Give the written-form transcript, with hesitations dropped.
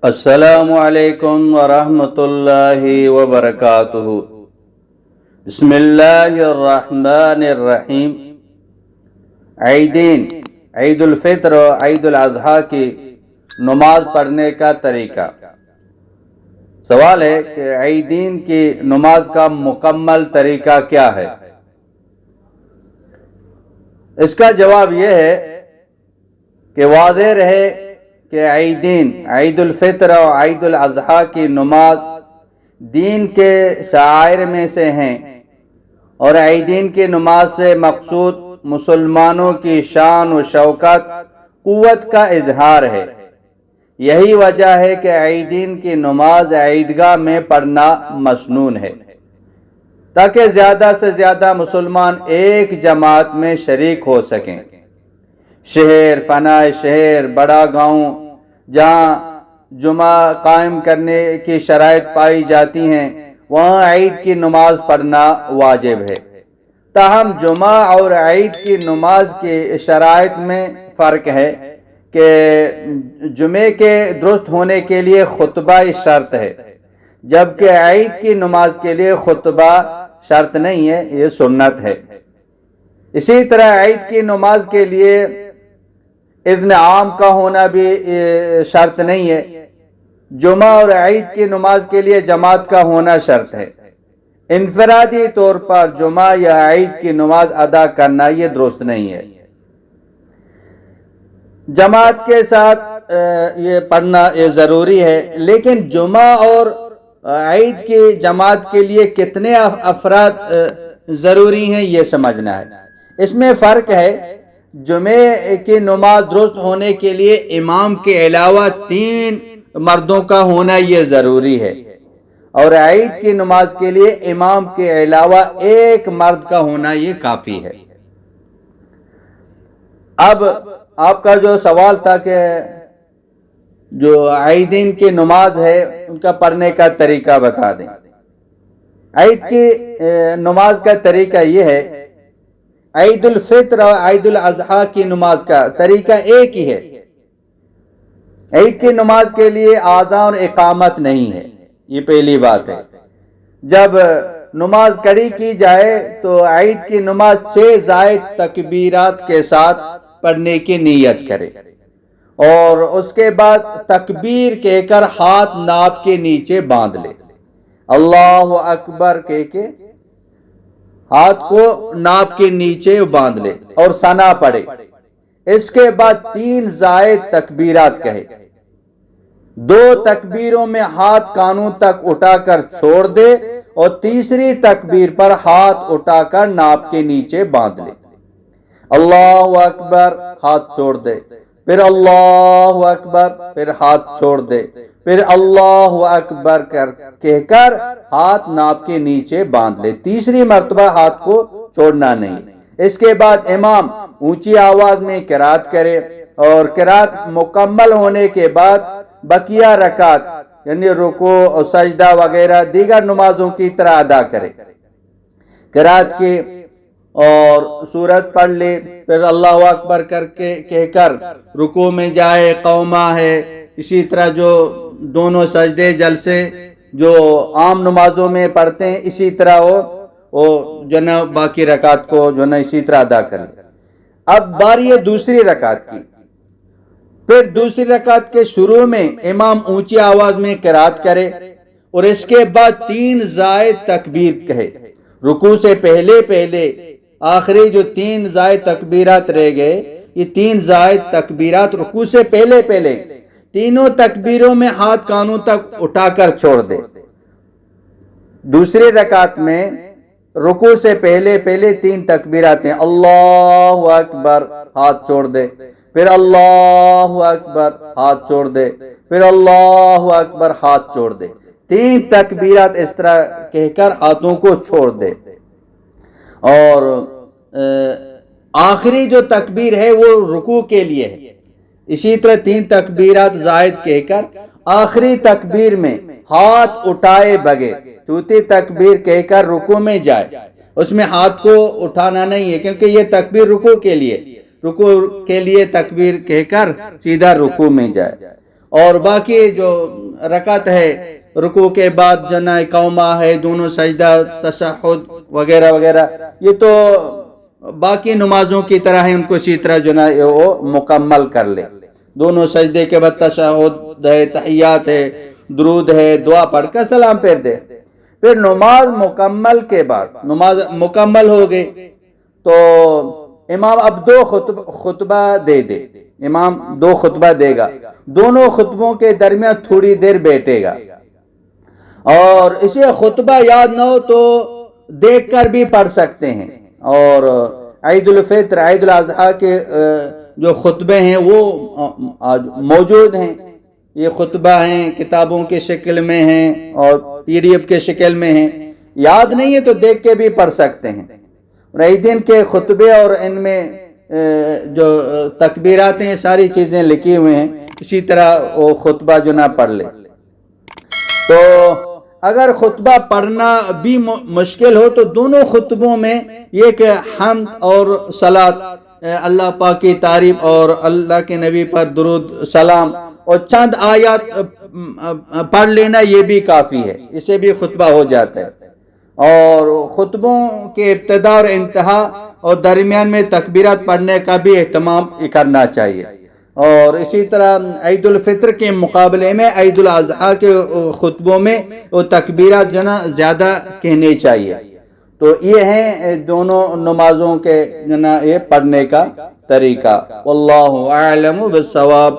السلام علیکم ورحمۃ اللہ وبرکاتہ۔ بسم اللہ الرحمن الرحیم۔ عیدین، عید الفطر اور عید الاضحیٰ کی نماز پڑھنے کا طریقہ۔ سوال ہے کہ عیدین کی نماز کا مکمل طریقہ کیا ہے؟ اس کا جواب یہ ہے کہ واضح رہے کہ عیدین، عید الفطر اور عید الاضحیٰ کی نماز دین کے شعائر میں سے ہیں، اور عیدین کی نماز سے مقصود مسلمانوں کی شان و شوکت، قوت کا اظہار ہے۔ یہی وجہ ہے کہ عیدین کی نماز عیدگاہ میں پڑھنا مسنون ہے، تاکہ زیادہ سے زیادہ مسلمان ایک جماعت میں شریک ہو سکیں۔ شہر، فنا شہر، بڑا گاؤں جہاں جمعہ قائم کرنے کی شرائط پائی جاتی ہیں، وہاں عید کی نماز پڑھنا واجب ہے۔ تاہم جمعہ اور عید کی نماز کی شرائط میں فرق ہے کہ جمعے کے درست ہونے کے لیے خطبہ شرط ہے، جبکہ عید کی نماز کے لیے خطبہ شرط نہیں ہے، یہ سنت ہے۔ اسی طرح عید کی نماز کے لیے اذن عام کا ہونا بھی شرط نہیں ہے۔ جمعہ اور عید کی نماز کے لیے جماعت کا ہونا شرط ہے۔ انفرادی طور پر جمعہ یا عید کی نماز ادا کرنا یہ درست نہیں ہے۔ جماعت کے ساتھ یہ پڑھنا یہ ضروری ہے، لیکن جمعہ اور عید کی جماعت کے لیے کتنے افراد ضروری ہیں یہ سمجھنا ہے۔ اس میں فرق ہے۔ جمعے کی نماز درست ہونے کے لیے امام کے علاوہ 3 مردوں کا ہونا یہ ضروری ہے، اور عید کی نماز کے لیے امام کے علاوہ 1 مرد کا ہونا یہ کافی ہے۔ اب آپ کا جو سوال تھا کہ جو عیدین کی نماز ہے ان کا پڑھنے کا طریقہ بتا دیں۔ عید کی نماز کا طریقہ یہ ہے، عید الفطر اور عید الاضحیٰ کی نماز کا طریقہ ایک ہی ہے۔ عید کی نماز کے لیے اذان اور اقامت نہیں ہے، یہ پہلی بات ہے۔ جب نماز کھڑی کی جائے تو عید کی نماز 6 زائد تکبیرات کے ساتھ پڑھنے کی نیت کرے، اور اس کے بعد تکبیر کہہ کر ہاتھ ناپ کے نیچے باندھ لے، اللہ اکبر کہہ کے ہاتھ کو ناپ کے نیچے باندھ لے اور ثنا پڑھے۔ اس کے بعد 3 زائد تکبیرات کہے، 2 تکبیروں میں ہاتھ کانوں تک اٹھا کر چھوڑ دے، اور تیسری تکبیر پر ہاتھ اٹھا کر ناپ کے نیچے باندھ لے، اللہ اکبر، ہاتھ چھوڑ دے، پھر اللہ اکبر، پھر ہاتھ چھوڑ دے، پھر اللہ اکبر کہہ کر ہاتھ ناپ کے نیچے باندھ لے، تیسری مرتبہ ہاتھ کو چھوڑنا نہیں۔ اس کے بعد امام اونچی آواز میں قرات کرے، اور قرات مکمل ہونے کے بعد بقیہ رکعت یعنی رکوع اور سجدہ وغیرہ دیگر نمازوں کی طرح ادا کرے۔ قرات کی اور سورت پڑھ لے، پھر اللہ اکبر کہہ کر رکوع میں جائے، قومہ ہے، اسی طرح جو دونوں سجدے جلسے جو عام نمازوں میں پڑھتے ہیں اسی طرح وہ جو نا باقی رکعت کو جو نا اسی طرح ادا کرے۔ اب باری ہے دوسری رکعت کی۔ پھر دوسری رکعت کے شروع میں امام اونچی آواز میں قرات کرے، اور اس کے بعد 3 زائد تکبیر کہے۔ رکوع سے پہلے آخری جو 3 زائد تکبیرات رہ گئے، یہ 3 زائد تکبیرات رکوع سے پہلے تینوں تکبیروں میں ہاتھ کانوں تک اٹھا کر چھوڑ دے۔ دوسری رکعت میں رکوع سے پہلے 3 تکبیرات ہیں، اللہ اکبر، ہاتھ چھوڑ دے، پھر اللہ اکبر، ہاتھ چھوڑ دے، پھر اللہ اکبر، ہاتھ چھوڑ دے، 3 تکبیرات اس طرح کہہ کر ہاتھوں کو چھوڑ دے، اور آخری جو تکبیر ہے وہ رکوع کے لیے ہے۔ اسی طرح 3 تکبیرات زائد کہہ کر آخری تکبیر میں ہاتھ اٹھائے بغیر چوتھی تکبیر کہہ کر رکوع میں جائے، اس میں ہاتھ کو اٹھانا نہیں ہے، کیونکہ یہ تکبیر رکوع کے لیے تکبیر کہہ کر سیدھا رکوع میں جائے، اور باقی جو رکعت ہے رکوع کے بعد جو نا قومہ ہے، دونوں سجدہ، تشہد وغیرہ وغیرہ، یہ تو باقی نمازوں کی طرح ہے، ان کو اسی طرح جو نا وہ مکمل کر لے۔ دونوں سجدے کے بعد تشہد ہے، تحیات ہے، درود ہے، دعا پڑھ کر سلام پھیر دے۔ پھر نماز مکمل کے بعد، نماز مکمل ہو گئی تو امام اب دو خطبہ دے دے، امام دو خطبہ دے گا، دونوں خطبوں کے درمیان تھوڑی دیر بیٹھے گا، اور اسے خطبہ یاد نہ ہو تو دیکھ کر بھی پڑھ سکتے ہیں۔ اور عید الفطر، عید الاضحیٰ کے جو خطبے ہیں وہ آج موجود ہیں، یہ خطبہ ہیں، کتابوں کی شکل میں ہیں اور PDF کے شکل میں ہیں، یاد نہیں ہے تو دیکھ کے بھی پڑھ سکتے ہیں۔ اور عیدین کے خطبے اور ان میں جو تکبیرات ہیں ساری چیزیں لکھی ہوئے ہیں، اسی طرح وہ خطبہ جو نہ پڑھ لے۔ تو اگر خطبہ پڑھنا بھی مشکل ہو تو دونوں خطبوں میں یہ کہ حمد اور صلاۃ، اللہ پاک کی تعریف اور اللہ کے نبی پر درود سلام اور چند آیات پڑھ لینا یہ بھی کافی ہے، اسے بھی خطبہ ہو جاتا ہے۔ اور خطبوں کے ابتدا اور انتہا اور درمیان میں تکبیرات پڑھنے کا بھی اہتمام کرنا چاہیے۔ اور اسی طرح عید الفطر کے مقابلے میں عید الاضحیٰ کے خطبوں میں وہ تکبیرات جو نا زیادہ کہنے چاہیے۔ تو یہ ہیں دونوں نمازوں کے جو نا یہ پڑھنے کا طریقہ۔ واللہ اعلم بالصواب۔